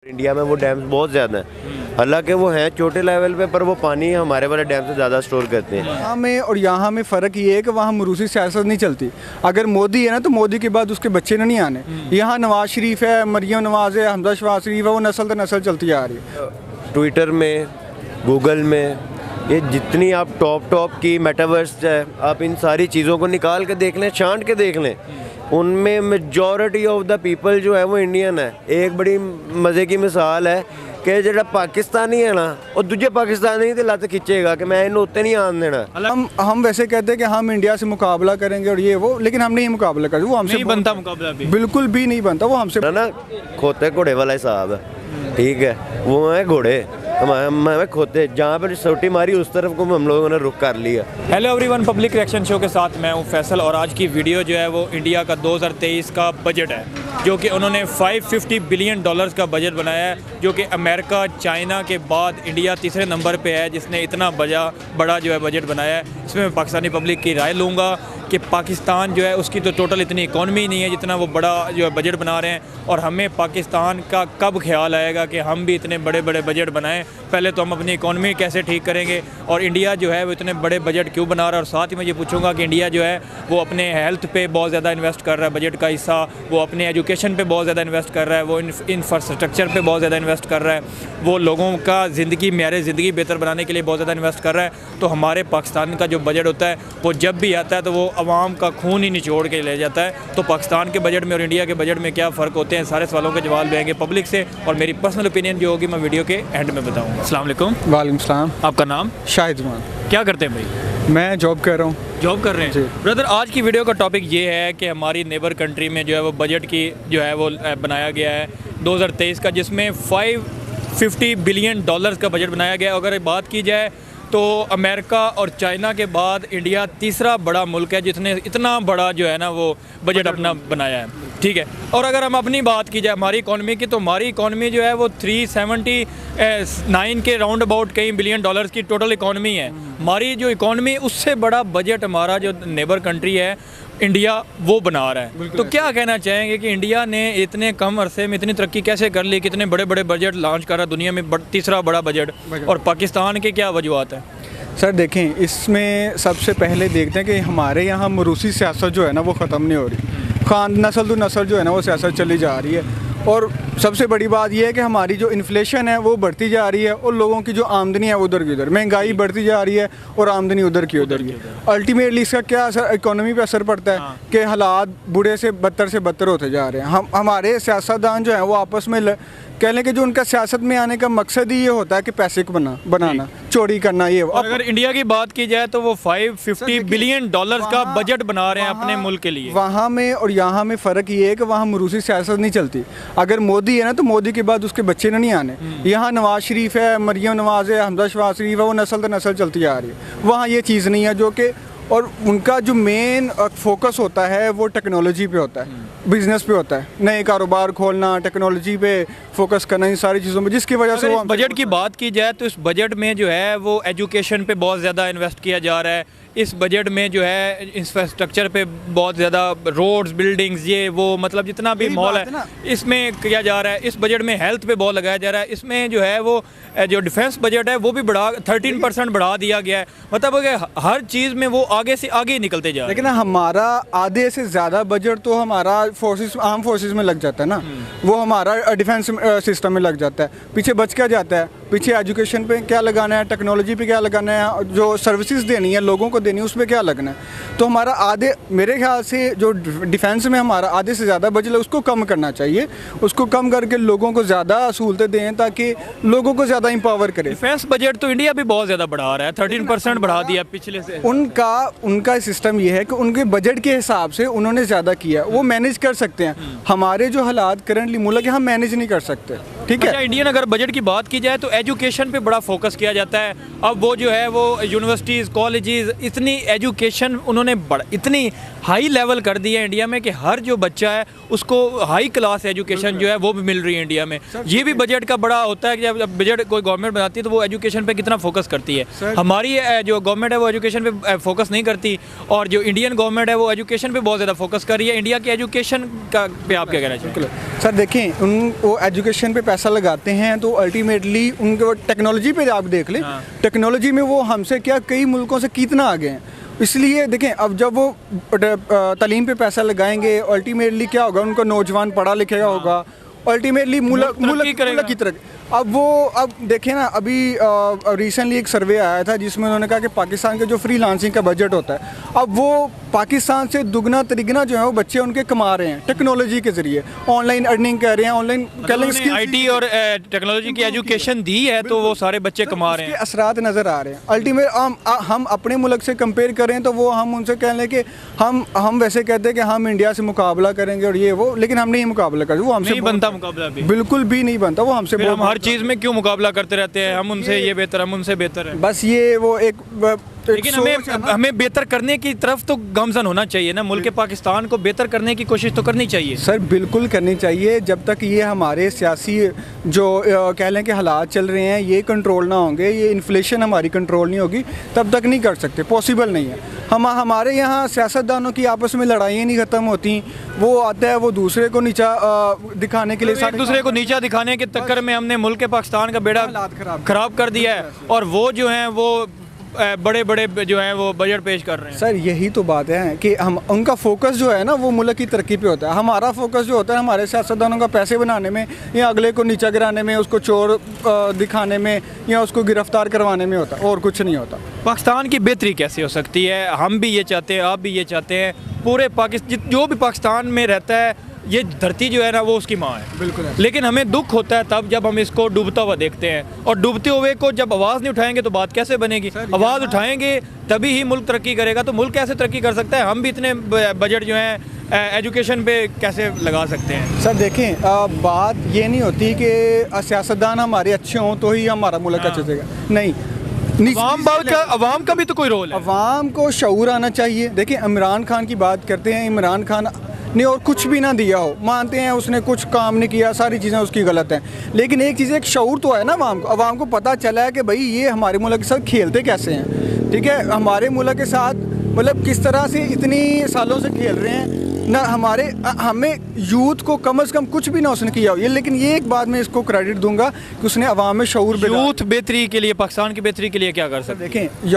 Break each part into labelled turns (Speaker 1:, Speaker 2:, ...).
Speaker 1: India में वो dams बहुत ज़्यादा हैं, हालांकि वो हैं छोटे लेवल पे, पर वो पानी हमारे वाले डैम से ज़्यादा स्टोर करते हैं।
Speaker 2: वहाँ में और यहाँ में फ़र्क ये है कि वहाँ मरूसी सियासत नहीं चलती। अगर मोदी है ना तो मोदी के बाद उसके बच्चे नहीं आने। यहाँ नवाज शरीफ है, मरियम नवाज है, हमजा शहबाज शरीफ है, वो नस्ल दर नस्ल चलती आ रही है।
Speaker 1: ट्विटर में, गूगल में, ये जितनी आप टॉप की मेटावर्स है, आप इन सारी चीज़ों को निकाल के देख लें, छांट के देख लें, उनमें मेजॉरिटी ऑफ द पीपल जो है वो इंडियन है। एक बड़ी मज़े की मिसाल है कि जो पाकिस्तानी है ना, और दूजे पाकिस्तानी तो लत खिंचेगा कि मैं इन उत्ते नहीं आन देना।
Speaker 2: हम वैसे कहते हैं कि हम इंडिया से मुकाबला करेंगे और ये वो, लेकिन हम नहीं मुकाबला करते। वो हमसे
Speaker 3: नहीं बनता मुकाबला भी,
Speaker 2: बिल्कुल भी नहीं बनता। वो हमसे
Speaker 1: ना खोते घोड़े वाला हिसाब है, ठीक है, वो है घोड़े, हमें खोते, जहाँ पर सोटी मारी उस तरफ को हम लोगों ने रुख कर लिया।
Speaker 3: Hello everyone, public reaction show के साथ मैं हूँ फैसल, और आज की वीडियो जो है वो इंडिया का 2023 का बजट है, जो कि उन्होंने $550 बिलियन का बजट बनाया है, जो कि अमेरिका, चाइना के बाद इंडिया तीसरे नंबर पे है जिसने इतना बड़ा जो है बजट बनाया है। इसमें मैं पाकिस्तानी पब्लिक की राय लूँगा कि पाकिस्तान जो है उसकी तो टोटल इतनी इकॉनमी नहीं है जितना वो बड़ा जो है बजट बना रहे हैं, और हमें पाकिस्तान का कब ख्याल आएगा कि हम भी इतने बड़े बजट बनाएं। पहले तो हम अपनी इकॉनमी कैसे ठीक करेंगे, और इंडिया जो है वो इतने बड़े बजट क्यों बना रहा है। और साथ ही मैं ये पूछूंगा कि इंडिया जो है वो अपने हेल्थ पे बहुत ज़्यादा इन्वेस्ट कर रहा है, बजट का हिस्सा, वो अपने एजुकेशन पे बहुत ज़्यादा इन्वेस्ट कर रहा है, वो इंफ्रास्ट्रक्चर पे बहुत ज़्यादा इन्वेस्ट कर रहा है, वो लोगों का मेरे ज़िंदगी बेहतर बनाने के लिए बहुत ज़्यादा इन्वेस्ट कर रहा है। तो हमारे पाकिस्तान का जो बजट होता है वो जब भी आता है तो वो आवाम का खून ही निचोड़ के ले जाता है। तो पाकिस्तान के बजट में और इंडिया के बजट में क्या फ़र्क होते हैं, सारे सवालों के जवाब लेंगे पब्लिक से, और मेरी पर्सनल ओपिनियन जो होगी मैं वीडियो के एंड में बताऊँगा। अस्सलाम वालेकुम।
Speaker 2: वालेकुम सलाम।
Speaker 3: आपका नाम?
Speaker 2: शाहिद मान।
Speaker 3: क्या करते हैं भाई?
Speaker 2: मैं जॉब कर रहा हूँ।
Speaker 3: जॉब कर रहे हैं ब्रदर। आज की वीडियो का टॉपिक ये है कि हमारी नेबर कंट्री में जो है वो बजट की जो है वो बनाया गया है 2023 का, जिसमें $550 बिलियन का बजट बनाया गया है। अगर बात की जाए तो अमेरिका और चाइना के बाद इंडिया तीसरा बड़ा मुल्क है जिसने इतना बड़ा जो है ना वो बजट अपना बनाया है, ठीक है। और अगर हम अपनी बात की जाए हमारी इकॉनमी की, तो हमारी इकॉनमी जो है वो 379 के राउंड अबाउट कई बिलियन डॉलर्स की टोटल इकॉनमी है हमारी। जो इकॉनमी उससे बड़ा बजट हमारा जो नेबर कंट्री है इंडिया वो बना रहा है। तो क्या कहना चाहेंगे कि इंडिया ने इतने कम अरसे में इतनी तरक्की कैसे कर ली, कितने बड़े बजट लॉन्च कर रहा है दुनिया में, तीसरा बड़ा बजट, और पाकिस्तान के क्या वजूहत है?
Speaker 2: सर देखें, इसमें सबसे पहले देखते हैं कि हमारे यहाँ मरूसी सियासत जो है ना वो ख़त्म नहीं हो रही। नस्ल दर नस्ल जो है ना वो सियासत चली जा रही है, और सबसे बड़ी बात यह है कि हमारी जो इन्फ्लेशन है वो बढ़ती जा रही है, और लोगों की जो आमदनी है उधर की उधर, महंगाई बढ़ती जा रही है और आमदनी उधर की उधर है। अल्टीमेटली इसका क्या असर इकोनॉमी पे असर पड़ता है कि हालात बुरे से बदतर होते जा रहे हैं। हमारे सियासतदान जो हैं वो आपस में कह लें कि जो उनका सियासत में आने का मकसद ही ये होता है कि पैसे को बनाना, चोरी करना, ये।
Speaker 3: और अगर इंडिया की बात की जाए तो वो $550 बिलियन का बजट बना रहे हैं अपने मुल्क के लिए।
Speaker 2: वहाँ में और यहाँ में फ़र्क ये है कि वहाँ मरूसी सियासत नहीं चलती। अगर मोदी है ना तो मोदी के बाद उसके बच्चे नहीं आने। यहाँ नवाज शरीफ है, मरियम नवाज है, हमजा शहबाज शरीफ है, वो नस्ल दर नस्ल चलती आ रही है। वहाँ ये चीज़ नहीं है, जो कि और उनका जो मेन फोकस होता है वो टेक्नोलॉजी पे होता है, बिजनेस पे होता है, नए कारोबार खोलना, टेक्नोलॉजी पे फोकस करना, इन सारी चीज़ों में, जिसकी वजह से वो
Speaker 3: बजट की बात की जाए तो इस बजट में जो है वो एजुकेशन पे बहुत ज़्यादा इन्वेस्ट किया जा रहा है। इस बजट में जो है इंफ्रास्ट्रक्चर पे बहुत ज़्यादा, रोड्स, बिल्डिंग्स, ये वो, मतलब जितना भी मॉल है इसमें किया जा रहा है। इस बजट में हेल्थ पे बहुत लगाया जा रहा है। इसमें जो है वो जो डिफेंस बजट है वो भी 13% बढ़ा दिया गया है। मतलब कि हर चीज़ में वो आगे से आगे निकलते जा रहे हैं।
Speaker 2: लेकिन हमारा आधे से ज़्यादा बजट तो हमारा आर्म फोर्सेस में लग जाता है ना, वो हमारा डिफेंस सिस्टम में लग जाता है। पीछे बच क्या जाता है? पीछे एजुकेशन पे क्या लगाना है, टेक्नोलॉजी पे क्या लगाना है, जो सर्विसेज देनी है लोगों को देनी है उसमें क्या लगना है। तो हमारा आधे, मेरे ख्याल से जो डिफेंस में हमारा आधे से ज़्यादा बजट है उसको कम करना चाहिए। उसको कम करके लोगों को ज़्यादा सहूलतें दें ताकि लोगों को ज़्यादा एम्पावर करें।
Speaker 3: डिफेंस बजट तो इंडिया भी बहुत ज़्यादा बढ़ा रहा है, 13% बढ़ा दिया पिछले से।
Speaker 2: उनका सिस्टम ये है कि उनके बजट के हिसाब से उन्होंने ज़्यादा किया, वो मैनेज कर सकते हैं। हमारे जो हालात करंटली मुल्क है हम मैनेज नहीं कर सकते, ठीक है।
Speaker 3: अच्छा, इंडियन अगर बजट की बात की जाए तो एजुकेशन पे बड़ा फोकस किया जाता है। अब वो जो है वो यूनिवर्सिटीज़, कॉलेजेस, इतनी एजुकेशन उन्होंने इतनी हाई लेवल कर दिया है इंडिया में कि हर जो बच्चा है उसको हाई क्लास एजुकेशन जो है वो भी मिल रही है इंडिया में। ये भी बजट का बड़ा होता है कि जब बजट कोई गवर्नमेंट बनाती है तो वो एजुकेशन पे कितना फोकस करती है। हमारी जो गवर्नमेंट है वो एजुकेशन पे फोकस नहीं करती, और जो इंडियन गवर्नमेंट है वो एजुकेशन पे बहुत ज़्यादा फोकस कर रही है। इंडिया की एजुकेशन का पे आप क्या कहना चाहिए?
Speaker 2: सर देखें, वो एजुकेशन पे पैसा लगाते हैं तो अल्टीमेटली उनके टेक्नोलॉजी पे आप देख लें, टेक्नोलॉजी में वो हमसे क्या कई मुल्कों से कितना आगे हैं। इसलिए देखें, अब जब वो तालीम पे पैसा लगाएंगे अल्टीमेटली क्या होगा, उनका नौजवान पढ़ा लिखेगा होगा, अल्टीमेटली मुल्क की तरफ। अब देखें ना, अभी रिसेंटली एक सर्वे आया था जिसमें उन्होंने कहा कि पाकिस्तान के जो फ्रीलांसिंग का बजट होता है, अब वो पाकिस्तान से दुगना तिगना जो है वो बच्चे उनके कमा रहे हैं टेक्नोलॉजी के ज़रिए, ऑनलाइन अर्निंग कर रहे हैं, ऑनलाइन
Speaker 3: IT और टेक्नोलॉजी की एजुकेशन दी है तो वो सारे बच्चे कमा रहे हैं।
Speaker 2: असरात नज़र आ रहे हैं। अल्टीमेट हम अपने मुल्क से कंपेयर करें तो वो हम उनसे कह लें कि हम वैसे कहते हैं कि हम इंडिया से मुकाबला करेंगे और ये वो, लेकिन हम नहीं मुकाबला करते, वो हमसे
Speaker 3: नहीं बनता मुकाबला भी,
Speaker 2: बिल्कुल भी नहीं बनता, वो हमसे।
Speaker 3: हम हर चीज़ में क्यों मुकाबला करते रहते हैं, हम उनसे ये बेहतर, हम उनसे बेहतर है।
Speaker 2: बस ये वो
Speaker 3: लेकिन हमें बेहतर करने की तरफ तो गमजन होना चाहिए ना, मुल्क पाकिस्तान को बेहतर करने की कोशिश तो करनी चाहिए।
Speaker 2: सर बिल्कुल करनी चाहिए। जब तक ये हमारे सियासी जो कह लें कि हालात चल रहे हैं ये कंट्रोल ना होंगे, ये इन्फ्लेशन हमारी कंट्रोल नहीं होगी, तब तक नहीं कर सकते, पॉसिबल नहीं है। हमारे यहाँ सियासतदानों की आपस में लड़ाइयाँ नहीं ख़त्म होती, वो आता है वो दूसरे को नीचा दिखाने के लिए,
Speaker 3: एक दूसरे को नीचा दिखाने के चक्कर में हमने मुल्क पाकिस्तान का बेड़ा खराब कर दिया है, और वो जो हैं वो बड़े बड़े जो हैं वो बजट पेश कर रहे हैं।
Speaker 2: सर यही तो बात है कि हम उनका फोकस जो है ना वो मुल्क की तरक्की पे होता है, हमारा फोकस जो होता है हमारे सियासतदानों का पैसे बनाने में या अगले को नीचा गिराने में, उसको चोर दिखाने में या उसको गिरफ्तार करवाने में होता है, और कुछ नहीं होता।
Speaker 3: पाकिस्तान की बेहतरी कैसे हो सकती है? हम भी ये चाहते हैं, आप भी ये चाहते हैं, पूरे पाकिस्तान जो भी पाकिस्तान में रहता है ये धरती जो है ना वो उसकी माँ है।
Speaker 2: बिल्कुल है।
Speaker 3: लेकिन हमें दुख होता है तब जब हम इसको डूबता हुआ देखते हैं, और डूबते हुए को जब आवाज़ नहीं उठाएंगे तो बात कैसे बनेगी? आवाज़ उठाएंगे तभी ही मुल्क तरक्की करेगा। तो मुल्क कैसे तरक्की कर सकता है? हम भी इतने बजट जो हैं एजुकेशन पे कैसे लगा सकते हैं?
Speaker 2: सर देखें, बात ये नहीं होती कि सियासतदान हमारे अच्छे हों तो ही हमारा मुल्क अच्छा चलेगा, नहीं।
Speaker 3: अवाम का भी तो कोई रोल है।
Speaker 2: अवाम को शऊर आना चाहिए। देखिए इमरान खान की बात करते हैं, इमरान खान ने और कुछ भी ना दिया हो, मानते हैं उसने कुछ काम नहीं किया, सारी चीज़ें उसकी गलत हैं, लेकिन एक चीज़, एक शऊर तो है ना अवाम को पता चला है कि भाई ये हमारे मुल्क के साथ खेलते कैसे हैं, ठीक है, हमारे मुल्क के साथ मतलब किस तरह से इतनी सालों से खेल रहे हैं ना, हमें यूथ को कम से कम कुछ भी ना उसने किया हो ये, लेकिन ये एक बात मैं इसको क्रेडिट दूंगा कि उसने अवाम में शऊर।
Speaker 3: यूथ बेहतरी के लिए, पाकिस्तान की बेहतरी के लिए क्या कर सकते?
Speaker 2: देखें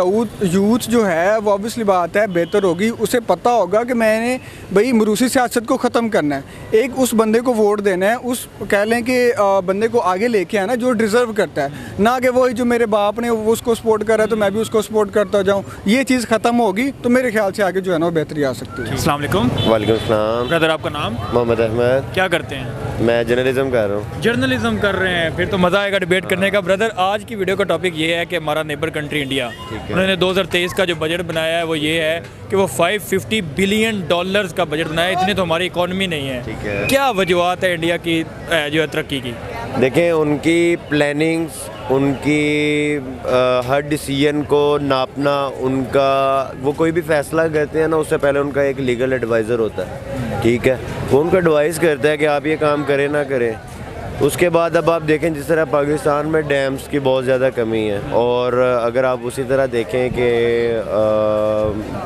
Speaker 2: यूथ जो है वो ऑब्वियसली बात है बेहतर होगी, उसे पता होगा कि मैंने भाई मरूसी सियासत को ख़त्म करना है, एक उस बंदे को वोट देना है, उस कह लें कि बंदे को आगे लेके आना जो डिज़र्व करता है, ना कि वही जो मेरे बाप ने वो उसको सपोर्ट करा है तो मैं भी उसको सपोर्ट करता जाऊँ। ये चीज़ ख़त्म होगी तो मेरे ख्याल से आगे जो है ना वो बेहतरी आ सकती है।
Speaker 3: अस्सलाम वालेकुम।
Speaker 1: वालेकुम अस्सलाम।
Speaker 3: ब्रदर आपका नाम?
Speaker 1: मोहम्मद अहमद।
Speaker 3: क्या करते हैं?
Speaker 1: मैं जर्नलिज्म कर रहा हूँ।
Speaker 3: जर्नलिज्म कर रहे हैं, फिर तो मज़ा आएगा डिबेट करने का। ब्रदर आज की वीडियो का टॉपिक ये है कि हमारा नेबर कंट्री इंडिया, उन्होंने 2023 का जो बजट बनाया है वो ये है कि वो $550 बिलियन का बजट बनाया है। इतनी तो हमारी इकॉनमी नहीं है। क्या वजूहत है इंडिया की जो है तरक्की की?
Speaker 1: देखें उनकी प्लानिंग्स, उनकी हर डिसीजन को नापना, उनका वो कोई भी फैसला करते हैं ना उससे पहले उनका एक लीगल एडवाइज़र होता है, ठीक है, वो उनको एडवाइस करता है कि आप ये काम करें ना करें। उसके बाद अब आप देखें जिस तरह पाकिस्तान में डैम्स की बहुत ज़्यादा कमी है, और अगर आप उसी तरह देखें कि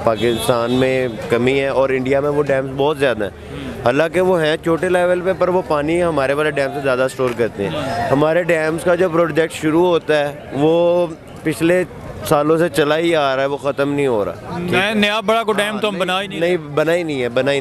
Speaker 1: पाकिस्तान में कमी है और इंडिया में वो डैम्स बहुत ज़्यादा हैं, हालांकि वो हैं छोटे लेवल पे, पर वो पानी हमारे वाले डैम से ज़्यादा स्टोर करते हैं। हमारे डैम्स का जो प्रोजेक्ट शुरू होता है वो पिछले सालों से चला ही आ रहा है, वो ख़त्म नहीं हो रहा।
Speaker 3: नया बड़ा को डैम तो हम बना ही नहीं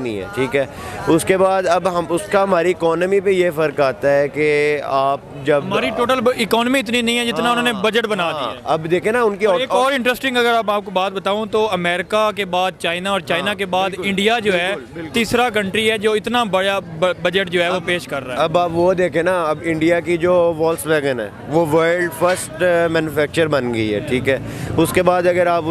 Speaker 3: है, ठीक है। उसके बाद अब हम उसका हमारी इकोनॉमी पे ये फ़र्क आता है कि आप जब हमारी टोटल इकोनॉमी इतनी नहीं है जितना उन्होंने बजट बना दिया।
Speaker 1: अब देखें ना उनकी
Speaker 3: एक और इंटरेस्टिंग अगर अब आपको बात बताऊं तो अमेरिका के बाद चाइना, और चाइना के बाद इंडिया जो है तीसरा कंट्री है जो इतना बड़ा बजट जो है वो पेश कर रहा है।
Speaker 1: अब आप वो देखें ना, अब इंडिया की जो वॉल्क्सवैगन है वो वर्ल्ड फर्स्ट मैन्युफैक्चर बन गई है, ठीक है। उसके बाद अगर आप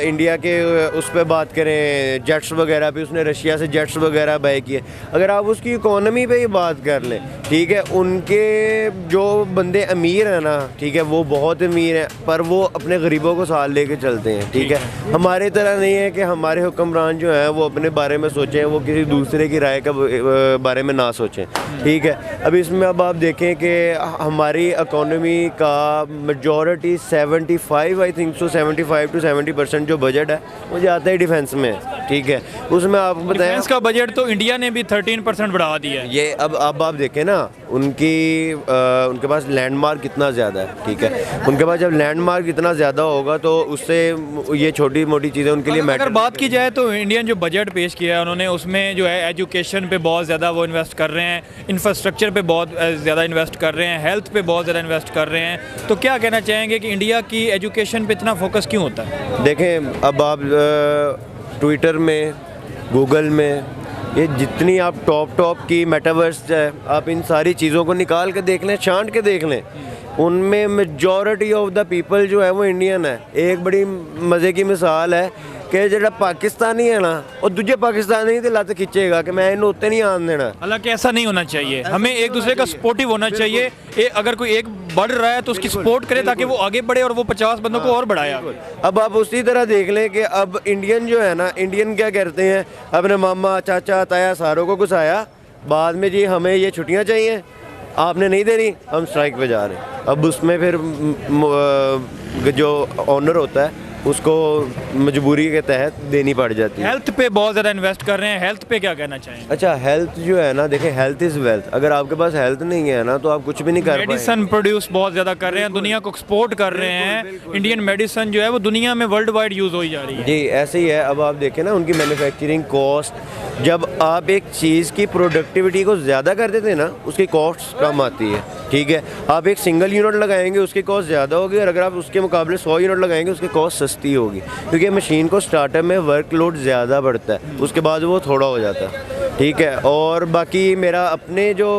Speaker 1: इंडिया के उस पर बात करें जेट्स वगैरह पे, उसने रशिया से जेट्स वगैरह बाय किए। अगर आप उसकी इकोनॉमी पे ही बात कर लें, ठीक है, उनके जो बंदे अमीर हैं ना, ठीक है, वो बहुत अमीर हैं, पर वो अपने गरीबों को साथ लेके चलते हैं, ठीक है। हमारे तरह नहीं है कि हमारे हुक्मरान जो हैं वो अपने बारे में सोचें, वो किसी दूसरे की राय का बारे में ना सोचें, ठीक है। अब इसमें अब आप देखें कि हमारी इकोनॉमी का majority 75 I think so 75 to 70% जो बजट है वो जाता है डिफेंस में, ठीक है। उसमें आपको बताएं
Speaker 3: डिफेंस का बजट तो इंडिया ने भी 13% बढ़ा दिया है।
Speaker 1: ये अब आप देखें ना, उनके पास लैंडमार्क कितना ज़्यादा है, ठीक है। उनके पास जब लैंडमार्क इतना ज़्यादा होगा तो उससे ये छोटी मोटी चीज़ें उनके लिए
Speaker 3: अगर बात की जाए तो इंडियन जो बजट पेश किया है उन्होंने, उसमें जो है एजुकेशन पे बहुत ज़्यादा वो इन्वेस्ट कर रहे हैं, इंफ्रास्ट्रक्चर पे बहुत ज़्यादा इन्वेस्ट कर रहे हैं, हेल्थ पे बहुत ज़्यादा इन्वेस्ट कर रहे हैं। तो क्या कहना चाहेंगे कि इंडिया की एजुकेशन पे इतना फोकस क्यों होता है?
Speaker 1: देखें, अब आप ट्विटर में, गूगल में, ये जितनी आप टॉप की मेटावर्स है, आप इन सारी चीज़ों को निकाल के देख लें, छांट के देख लें, उनमें मेजॉरिटी ऑफ द पीपल जो है वो इंडियन है। एक बड़ी मज़े की मिसाल है कि जो पाकिस्तानी है ना, और दूजे पाकिस्तानी तो लत खिंचेगा कि मैं इन्हें उत्ते नहीं आन देना।
Speaker 3: हालांकि ऐसा नहीं होना चाहिए, हमें एक दूसरे का सपोर्टिव होना चाहिए। अगर कोई एक बढ़ रहा है तो उसकी सपोर्ट करे ताकि वो आगे बढ़े और वो 50 बंदों को और बढ़ाए।
Speaker 1: अब आप उसी तरह देख लें कि अब इंडियन जो है ना, इंडियन क्या करते हैं, अपने मामा चाचा ताया सारों को घुसाया, बाद में जी हमें ये छुट्टियां चाहिए, आपने नहीं दे रही, हम स्ट्राइक पे जा रहे हैं। अब उसमें फिर जो ऑनर होता है उसको मजबूरी के तहत देनी पड़ जाती है।
Speaker 3: हेल्थ पे बहुत ज़्यादा इन्वेस्ट कर रहे हैं, हेल्थ पे क्या कहना चाहेंगे?
Speaker 1: अच्छा, हेल्थ जो है ना, देखें, हेल्थ इज़ वेल्थ। अगर आपके पास हेल्थ नहीं है ना तो आप कुछ भी नहीं कर पाएंगे।
Speaker 3: मेडिसन प्रोड्यूस बहुत ज़्यादा कर रहे हैं, दुनिया को एक्सपोर्ट कर रहे हैं। इंडियन मेडिसन जो है वो दुनिया में वर्ल्ड वाइड यूज़ हो जा रही है।
Speaker 1: जी ऐसे ही है। अब आप देखें ना, उनकी मैन्युफैक्चरिंग कॉस्ट, जब आप एक चीज़ की प्रोडक्टिविटी को ज़्यादा कर देते हैं ना, उसकी कॉस्ट कम आती है, ठीक है। आप एक सिंगल यूनिट लगाएंगे उसकी कॉस्ट ज़्यादा होगी, और अगर आप उसके मुकाबले 100 यूनिट लगाएंगे उसकी कॉस्ट सस्ती होगी, क्योंकि मशीन को स्टार्टअप में वर्कलोड ज़्यादा बढ़ता है, उसके बाद वो थोड़ा हो जाता है, ठीक है। और बाकी मेरा अपने जो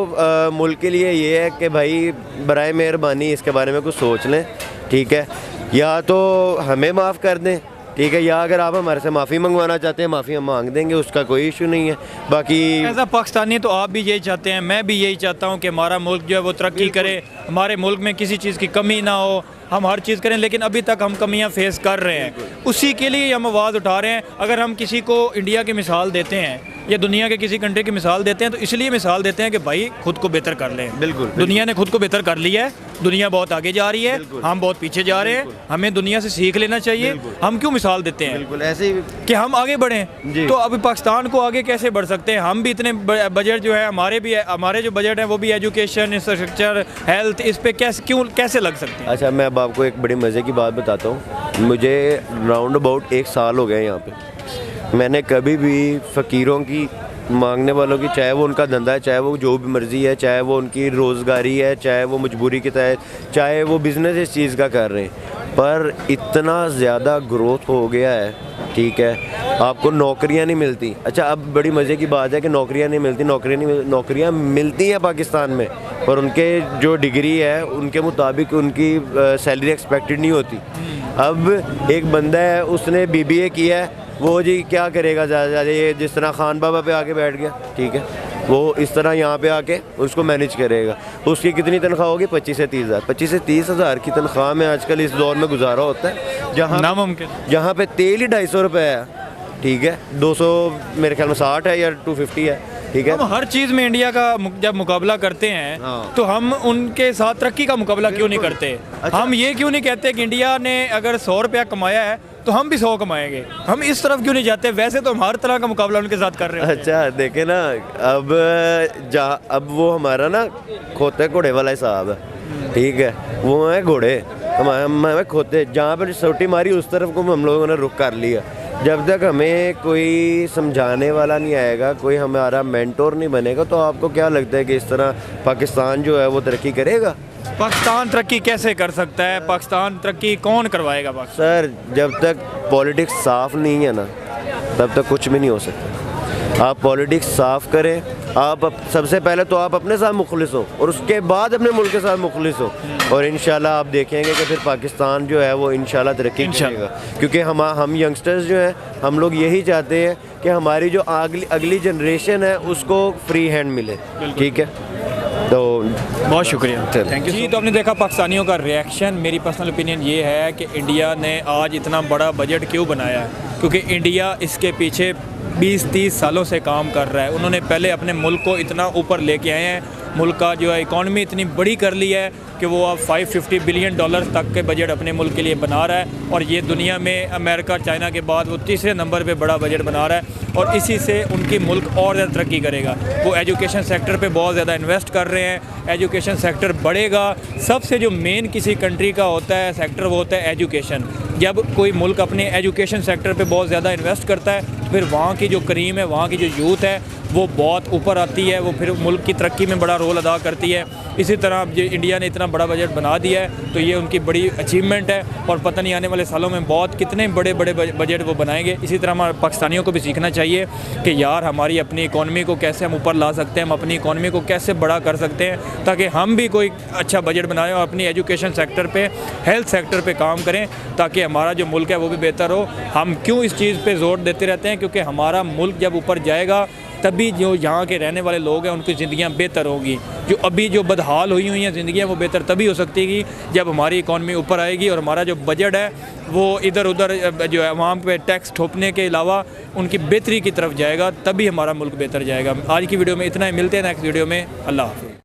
Speaker 1: मुल्क के लिए ये है कि भाई बराए मेहरबानी इसके बारे में कुछ सोच लें, ठीक है। या तो हमें माफ़ कर दें, ठीक है, या अगर आप हमारे से माफ़ी मंगवाना चाहते हैं, माफ़ी हम मांग देंगे, उसका कोई इशू नहीं है। बाकी
Speaker 3: एज अ पाकिस्तानी तो आप भी यही चाहते हैं, मैं भी यही चाहता हूँ कि हमारा मुल्क जो है वो तरक्की करे, हमारे मुल्क में किसी चीज़ की कमी ना हो, हम हर चीज़ करें, लेकिन अभी तक हम कमियां फेस कर रहे हैं। उसी के लिए हम आवाज़ उठा रहे हैं। अगर हम किसी को इंडिया की मिसाल देते हैं या दुनिया के किसी कंट्री की मिसाल देते हैं तो इसलिए मिसाल देते हैं कि भाई खुद को बेहतर कर लें।
Speaker 1: बिल्कुल,
Speaker 3: दुनिया ने खुद को बेहतर कर लिया है, दुनिया बहुत आगे जा रही है, हम बहुत पीछे जा रहे हैं, हमें दुनिया से सीख लेना चाहिए। हम क्यों मिसाल देते हैं?
Speaker 1: बिल्कुल ऐसे ही
Speaker 3: कि हम आगे बढ़ें। तो अभी पाकिस्तान को आगे कैसे बढ़ सकते हैं? हम भी इतने बजट जो है हमारे जो बजट है वो भी एजुकेशन, इंफ्रास्ट्रक्चर, हेल्थ, इस पे कैसे लग सकते हैं?
Speaker 1: अच्छा, मैं अब आपको एक बड़ी मज़े की बात बताता हूँ। मुझे राउंड अबाउट 1 साल हो गया यहाँ पे। मैंने कभी भी फ़कीरों की, मांगने वालों की, चाहे वो उनका धंधा है, चाहे वो जो भी मर्ज़ी है, चाहे वो उनकी रोज़गारी है, चाहे वो मजबूरी के तहत, चाहे वो बिज़नेस इस चीज़ का कर रहे हैं, पर इतना ज़्यादा ग्रोथ हो गया है, ठीक है, आपको नौकरियां नहीं मिलती। अच्छा, अब बड़ी मज़े की बात है कि नौकरियां नहीं मिलती, नौकरियां मिलती हैं पाकिस्तान में, पर उनके जो डिग्री है उनके मुताबिक उनकी सैलरी एक्सपेक्टेड नहीं होती। अब एक बंदा है, उसने BBA किया है, वो जी क्या करेगा ज़्यादा ज़्यादा, ये जिस तरह खान बाबा पे आके बैठ गया, ठीक है, वो इस तरह यहाँ पे आके उसको मैनेज करेगा। उसकी कितनी तनख्वाह होगी? 25 से 30 हज़ार। 25 से 30 हज़ार की तनख्वाह में आजकल इस दौर में गुजारा होता है, जहाँ पे तेल ही 250 रुपये है, ठीक है, 200 मेरे ख्याल में 60 है या 250 है, ठीक है।
Speaker 3: हम हर चीज़ में इंडिया का जब मुकाबला करते हैं तो हम उनके साथ तरक्की का मुकाबला क्यों नहीं करते?
Speaker 1: अच्छा।
Speaker 3: हम ये क्यों नहीं कहते कि इंडिया ने अगर 100 रुपया कमाया है तो हम भी 100 कमाएंगे? हम इस तरफ क्यों नहीं जाते? वैसे तो हम हर तरह का मुकाबला उनके साथ कर रहे हैं।
Speaker 1: अच्छा देखे ना, अब वो हमारा ना खोते घोड़े वाला हिसाब है, ठीक है, वो है घोड़े, हमें खोते, जहाँ पर सोटी मारी उस तरफ को हम लोगों ने रुख कर लिया। जब तक हमें कोई समझाने वाला नहीं आएगा, कोई हमारा मेंटोर नहीं बनेगा, तो आपको क्या लगता है कि इस तरह पाकिस्तान जो है वो तरक्की करेगा?
Speaker 3: पाकिस्तान तरक्की कैसे कर सकता है? पाकिस्तान तरक्की कौन करवाएगा?
Speaker 1: सर, जब तक पॉलिटिक्स साफ नहीं है ना, तब तक कुछ भी नहीं हो सकता। आप पॉलिटिक्स साफ़ करें। सबसे पहले तो आप अपने साथ मुखलिस हो और उसके बाद अपने मुल्क के साथ मुखलिस हो, और इंशाल्लाह आप देखेंगे कि फिर पाकिस्तान जो है वो इंशाल्लाह तरक्की करेगा। क्योंकि हम यंगस्टर्स जो हैं, हम लोग यही चाहते हैं कि हमारी जो अगली जनरेशन है उसको फ्री हैंड मिले। ठीक है, तो
Speaker 3: बहुत शुक्रिया, थैंक यू जी। तो आपने देखा पाकिस्तानियों का रिएक्शन। मेरी पर्सनल ओपिनियन ये है कि इंडिया ने आज इतना बड़ा बजट क्यों बनाया है, क्योंकि इंडिया इसके पीछे 20-30 सालों से काम कर रहा है। उन्होंने पहले अपने मुल्क को इतना ऊपर लेके आए हैं, मुल्क का जो है इकॉनमी इतनी बड़ी कर ली है कि वो अब $550 बिलियन तक के बजट अपने मुल्क के लिए बना रहा है, और ये दुनिया में अमेरिका चाइना के बाद वो तीसरे नंबर पे बड़ा बजट बना रहा है, और इसी से उनकी मुल्क और ज़्यादा तरक्की करेगा। वो एजुकेशन सेक्टर पे बहुत ज़्यादा इन्वेस्ट कर रहे हैं, एजुकेशन सेक्टर बढ़ेगा। सबसे जो मेन किसी कंट्री का होता है सेक्टर, वो होता है एजुकेशन। जब कोई मुल्क अपने एजुकेशन सेक्टर पे बहुत ज़्यादा इन्वेस्ट करता है, फिर वहाँ की जो करीम है, वहाँ की जो यूथ है, वो बहुत ऊपर आती है, वो फिर मुल्क की तरक्की में बड़ा रोल अदा करती है। इसी तरह अब जो इंडिया ने इतना बड़ा बजट बना दिया है, तो ये उनकी बड़ी अचीवमेंट है, और पता नहीं आने वाले सालों में बहुत कितने बड़े बड़े बजट वो बनाएंगे। इसी तरह हमारे पाकिस्तानियों को भी सीखना चाहिए कि यार हमारी अपनी इकॉनमी को कैसे हम ऊपर ला सकते हैं, हम अपनी इकॉनमी को कैसे बड़ा कर सकते हैं, ताकि हम भी कोई अच्छा बजट बनाएं और अपनी एजुकेशन सेक्टर पे, हेल्थ सेक्टर पे काम करें, ताकि हमारा जो मुल्क है वो भी बेहतर हो। हम क्यों इस चीज़ पे जोर देते रहते हैं, क्योंकि हमारा मुल्क जब ऊपर जाएगा तभी जो यहाँ के रहने वाले लोग हैं उनकी ज़िंदगियाँ बेहतर होंगी। जो अभी जो बदहाल हुई हैं ज़िंदगियाँ, वो बेहतर तभी हो सकती है जब हमारी इकॉनमी ऊपर आएगी, और हमारा जो बजट है वो इधर उधर जो है वहाँ पे टैक्स ठोपने के अलावा उनकी बेहतरी की तरफ जाएगा, तभी हमारा मुल्क बेहतर जाएगा। आज की वीडियो में इतना ही, मिलते हैं नेक्स्ट वीडियो में। अल्लाह हाफ़िज़।